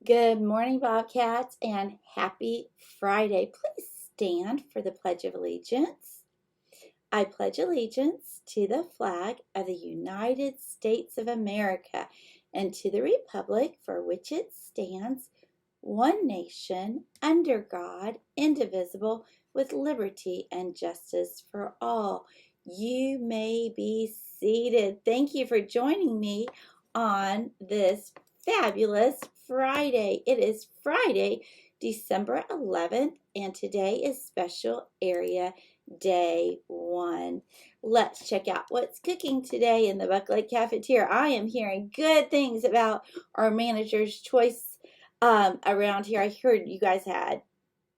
Good morning, Bobcats, and happy Friday. Please stand for the Pledge of Allegiance. I pledge allegiance to the flag of the United States of America and to the republic for which it stands, one nation, under God, indivisible, with liberty and justice for all. You may be seated. Thank you for joining me on this fabulous Friday. It is Friday, December 11th, and today is Special Area Day 1. Let's check out what's cooking today in the Buck Lake Cafeteria. I am hearing good things about our manager's choice around here. I heard you guys had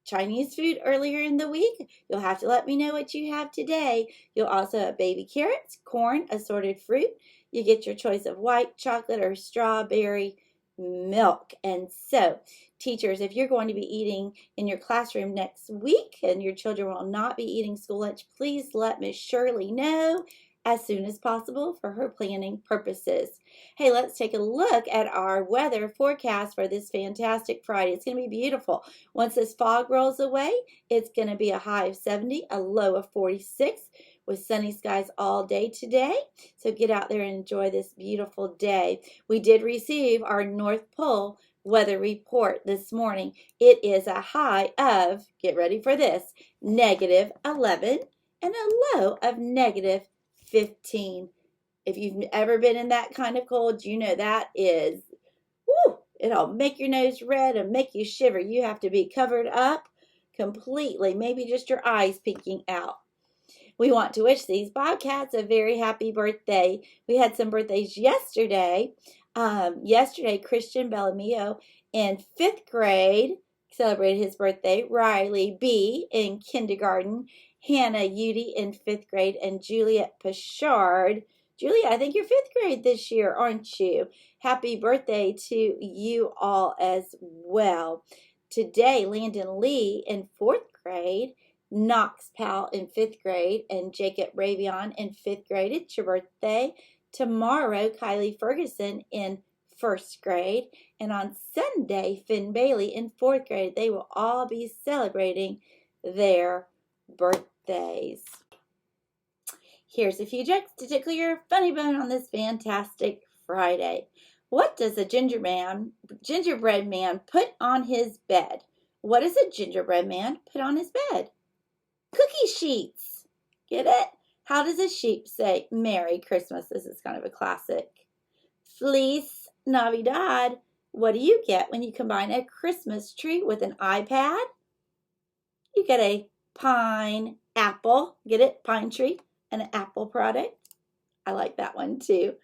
Chinese food earlier in the week. You'll have to let me know what you have today. You'll also have baby carrots, corn, assorted fruit. You get your choice of white chocolate or strawberry milk. And so, teachers, if you're going to be eating in your classroom next week and your children will not be eating school lunch, please let Miss Shirley know as soon as possible for her planning purposes. Hey, let's take a look at our weather forecast for this fantastic Friday. It's going to be beautiful. Once this fog rolls away, it's going to be a high of 70, a low of 46 with sunny skies all day today. So get out there and enjoy this beautiful day. We did receive our North Pole weather report this morning. It is a high of, get ready for this, negative 11 and a low of negative 15. If you've ever been in that kind of cold, you know that is, woo, it'll make your nose red and make you shiver. You have to be covered up completely, maybe just your eyes peeking out. We want to wish these Bobcats a very happy birthday. We had some birthdays yesterday. Christian Bellamio in 5th grade celebrated his birthday. Riley B. in kindergarten. Hannah Udy in 5th grade. And Juliet Pichard. Julia, I think you're 5th grade this year, aren't you? Happy birthday to you all as well. Today, Landon Lee in 4th grade. Knox Powell in 5th grade, and Jacob Ravion in 5th grade. It's your birthday. Tomorrow, Kylie Ferguson in 1st grade. And on Sunday, Finn Bailey in 4th grade. They will all be celebrating their birthdays. Here's a few jokes to tickle your funny bone on this fantastic Friday. What does a gingerbread man put on his bed? What does a gingerbread man put on his bed? Cookie sheets. Get it? How does a sheep say Merry Christmas? This is kind of a classic. Feliz Navidad. What do you get when you combine a Christmas tree with an iPad? You get a pine apple. Get it? Pine tree and an apple product. I like that one too.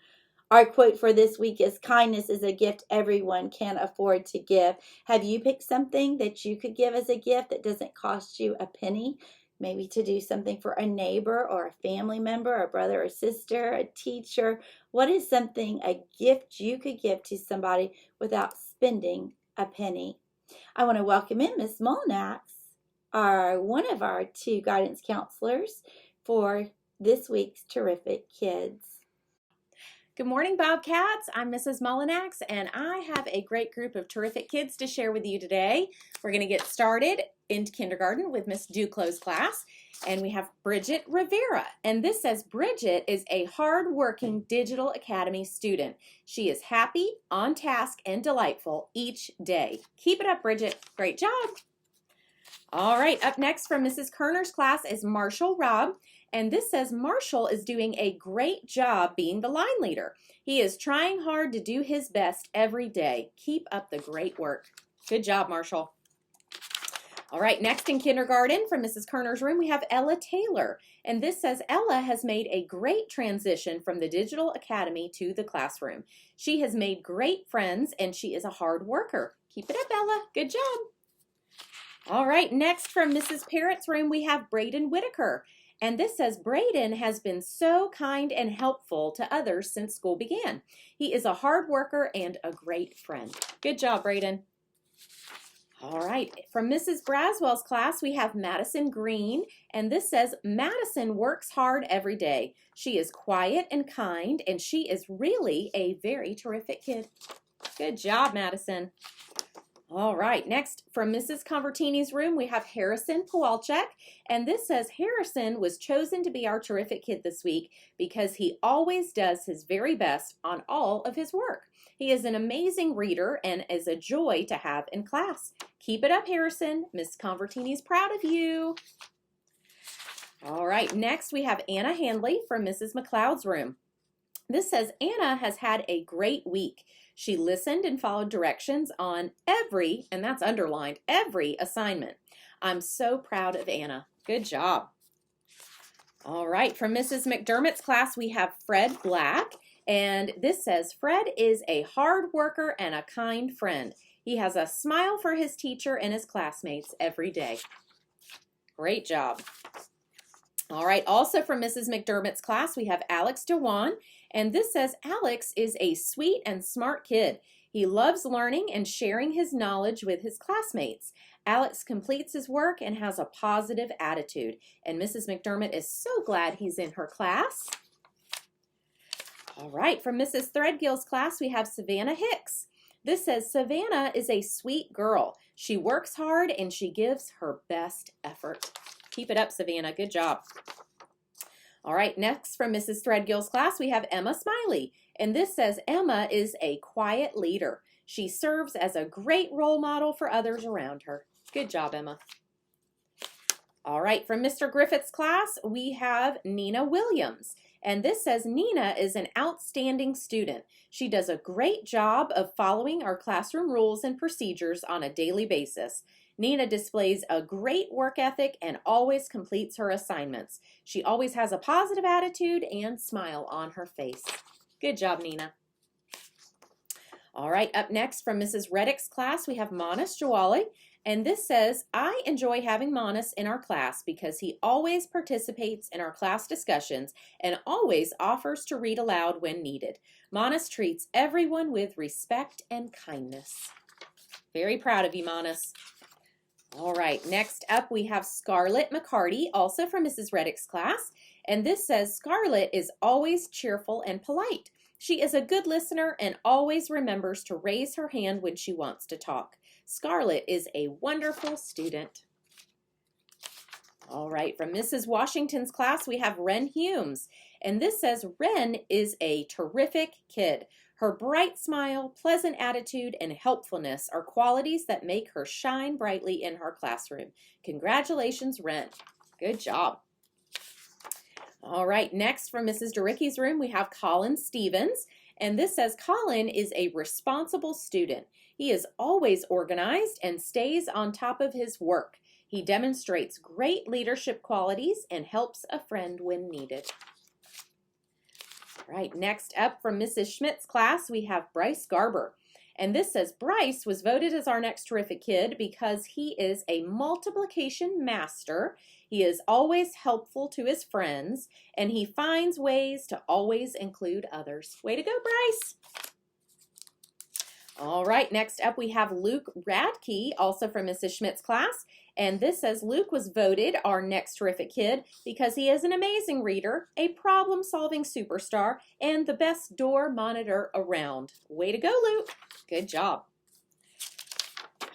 Our quote for this week is, kindness is a gift everyone can afford to give. Have you picked something that you could give as a gift that doesn't cost you a penny? Maybe to do something for a neighbor or a family member, a brother or sister, a teacher. What is something, a gift you could give to somebody without spending a penny? I want to welcome in Miss Molnax, one of our 2 guidance counselors for this week's Terrific Kids. Good morning, Bobcats. I'm Mrs. Mullinax, and I have a great group of terrific kids to share with you today. We're going to get started in kindergarten with Miss Duclos' class, and we have Bridget Rivera. And this says Bridget is a hard-working Digital Academy student. She is happy, on task, and delightful each day. Keep it up, Bridget. Great job. All right, up next from Mrs. Kerner's class is Marshall Robb. And this says Marshall is doing a great job being the line leader. He is trying hard to do his best every day. Keep up the great work. Good job, Marshall. All right, next in kindergarten from Mrs. Kerner's room, we have Ella Taylor. And this says Ella has made a great transition from the Digital Academy to the classroom. She has made great friends and she is a hard worker. Keep it up, Ella. Good job. All right, next from Mrs. Parrott's room, we have Braden Whitaker. And this says, Braden has been so kind and helpful to others since school began. He is a hard worker and a great friend. Good job, Braden. All right, from Mrs. Braswell's class, we have Madison Green. And this says, Madison works hard every day. She is quiet and kind, and she is really a very terrific kid. Good job, Madison. All right, next from Mrs. Convertini's room, we have Harrison Kowalczyk. And this says, Harrison was chosen to be our terrific kid this week because he always does his very best on all of his work. He is an amazing reader and is a joy to have in class. Keep it up, Harrison. Miss Convertini's proud of you. All right, next we have Anna Handley from Mrs. McLeod's room. This says, Anna has had a great week. She listened and followed directions on every, and that's underlined, every assignment. I'm so proud of Anna. Good job. All right, from Mrs. McDermott's class, we have Fred Black. And this says, Fred is a hard worker and a kind friend. He has a smile for his teacher and his classmates every day. Great job. All right, also from Mrs. McDermott's class, we have Alex Dewan. And this says, Alex is a sweet and smart kid. He loves learning and sharing his knowledge with his classmates. Alex completes his work and has a positive attitude. And Mrs. McDermott is so glad he's in her class. All right, from Mrs. Threadgill's class, we have Savannah Hicks. This says, Savannah is a sweet girl. She works hard and she gives her best effort. Keep it up, Savannah. Good job. All right, next from Mrs. Threadgill's class, we have Emma Smiley. And this says, Emma is a quiet leader. She serves as a great role model for others around her. Good job, Emma. All right, from Mr. Griffith's class, we have Nina Williams. And this says, Nina is an outstanding student. She does a great job of following our classroom rules and procedures on a daily basis. Nina displays a great work ethic and always completes her assignments. She always has a positive attitude and smile on her face. Good job, Nina. All right, up next from Mrs. Reddick's class, we have Manas Jawali. And this says, I enjoy having Manas in our class because he always participates in our class discussions and always offers to read aloud when needed. Manas treats everyone with respect and kindness. Very proud of you, Manas. All right, next up we have Scarlett McCarty, also from Mrs. Reddick's class. And this says, Scarlett is always cheerful and polite. She is a good listener and always remembers to raise her hand when she wants to talk. Scarlett is a wonderful student. All right, from Mrs. Washington's class, we have Wren Humes. And this says, Wren is a terrific kid. Her bright smile, pleasant attitude, and helpfulness are qualities that make her shine brightly in her classroom. Congratulations, Wren. Good job. All right, next from Mrs. DeRicky's room, we have Colin Stevens. And this says, Colin is a responsible student. He is always organized and stays on top of his work. He demonstrates great leadership qualities and helps a friend when needed. All right, next up from Mrs. Schmidt's class, we have Bryce Garber. And this says, Bryce was voted as our next terrific kid because he is a multiplication master. He is always helpful to his friends, and he finds ways to always include others. Way to go, Bryce. All right, next up we have Luke Radke, also from Mrs. Schmidt's class. And this says, Luke was voted our next terrific kid because he is an amazing reader, a problem-solving superstar, and the best door monitor around. Way to go, Luke. Good job.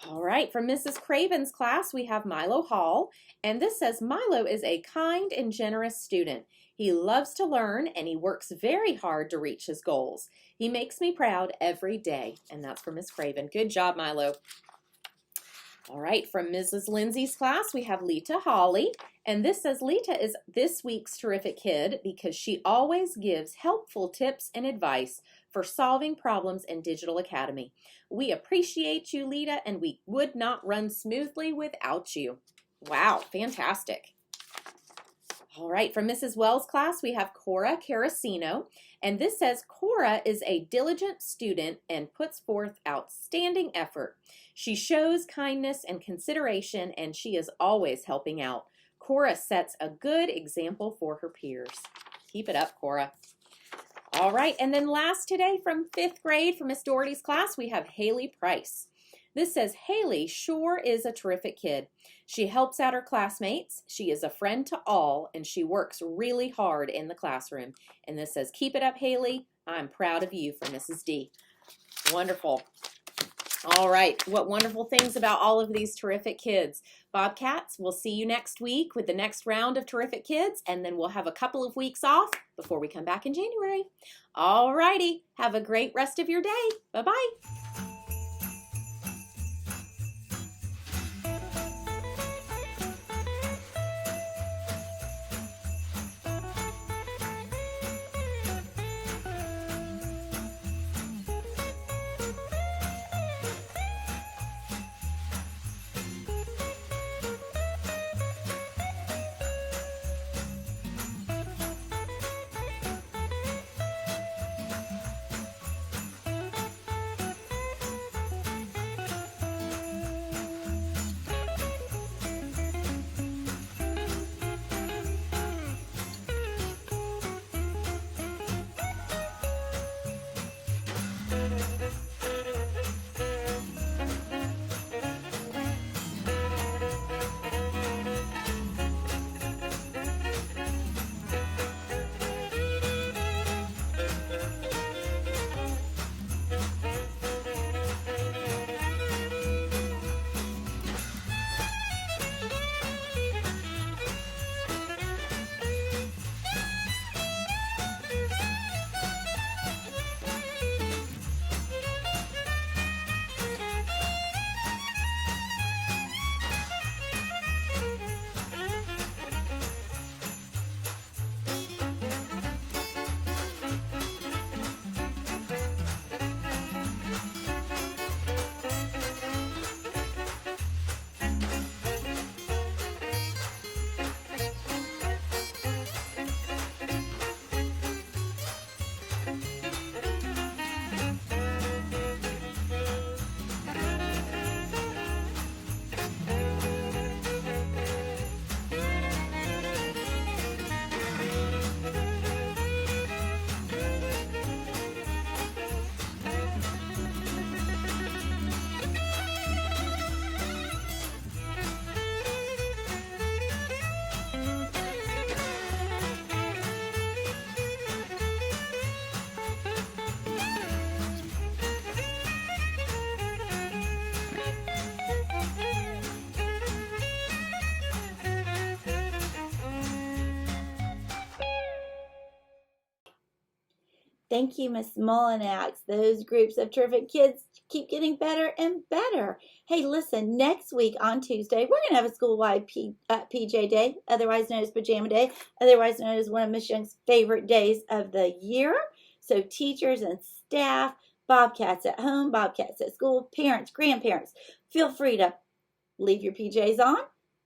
All right, from Mrs. Craven's class, we have Milo Hall. And this says, Milo is a kind and generous student. He loves to learn, and he works very hard to reach his goals. He makes me proud every day. And that's from Miss Craven. Good job, Milo. All right, from Mrs. Lindsay's class, we have Lita Hawley. And this says, Lita is this week's terrific kid because she always gives helpful tips and advice for solving problems in Digital Academy. We appreciate you, Lita, and we would not run smoothly without you. Wow, fantastic. All right, from Mrs. Wells' class, we have Cora Carasino. And this says, Cora is a diligent student and puts forth outstanding effort. She shows kindness and consideration, and she is always helping out. Cora sets a good example for her peers. Keep it up, Cora. All right, and then last today from 5th grade from Miss Doherty's class, we have Haley Price. This says, Haley sure is a terrific kid. She helps out her classmates, she is a friend to all, and she works really hard in the classroom. And this says, keep it up, Haley. I'm proud of you, from Mrs. D. Wonderful. All right. What wonderful things about all of these terrific kids. Bobcats, we'll see you next week with the next round of terrific kids, and then we'll have a couple of weeks off before we come back in January. All righty. Have a great rest of your day. Bye-bye. Thank you, Miss Mullinax. Those groups of terrific kids keep getting better and better. Hey, listen, next week on Tuesday, we're going to have a school-wide PJ Day, otherwise known as Pajama Day, otherwise known as one of Miss Young's favorite days of the year. So teachers and staff, Bobcats at home, Bobcats at school, parents, grandparents, feel free to leave your PJs on,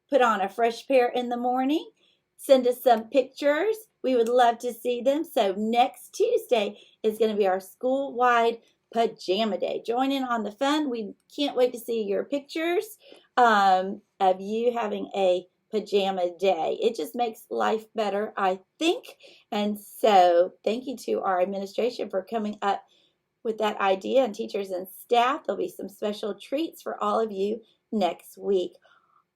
put on a fresh pair in the morning, send us some pictures. We would love to see them. So next Tuesday is going to be our school-wide Pajama Day. Join in on the fun. We can't wait to see your pictures of you having a pajama day. It just makes life better, I think. And so thank you to our administration for coming up with that idea, and teachers and staff. There'll be some special treats for all of you next week.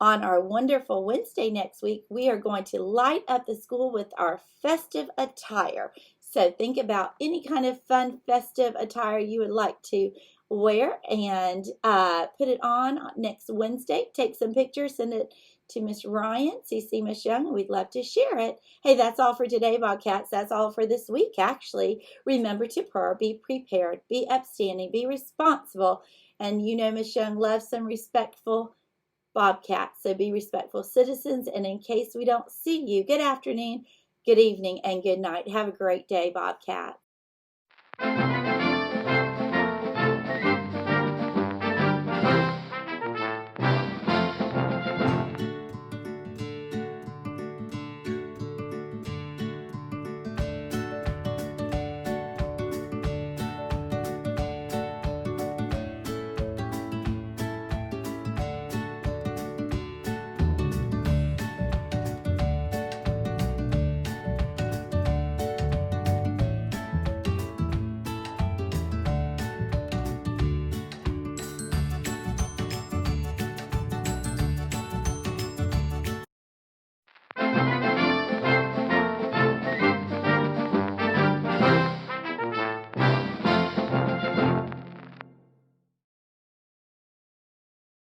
On our wonderful Wednesday next week, we are going to light up the school with our festive attire. So think about any kind of fun festive attire you would like to wear and put it on next Wednesday. Take some pictures, send it to Miss Ryan, CC Miss Young, and we'd love to share it. Hey, that's all for today, Bobcats. That's all for this week, actually. Remember to purr, be prepared, be upstanding, be responsible, and you know Miss Young loves some respectful Bobcats. So be respectful citizens, and in case we don't see you, good afternoon, good evening, and good night. Have a great day, Bobcats.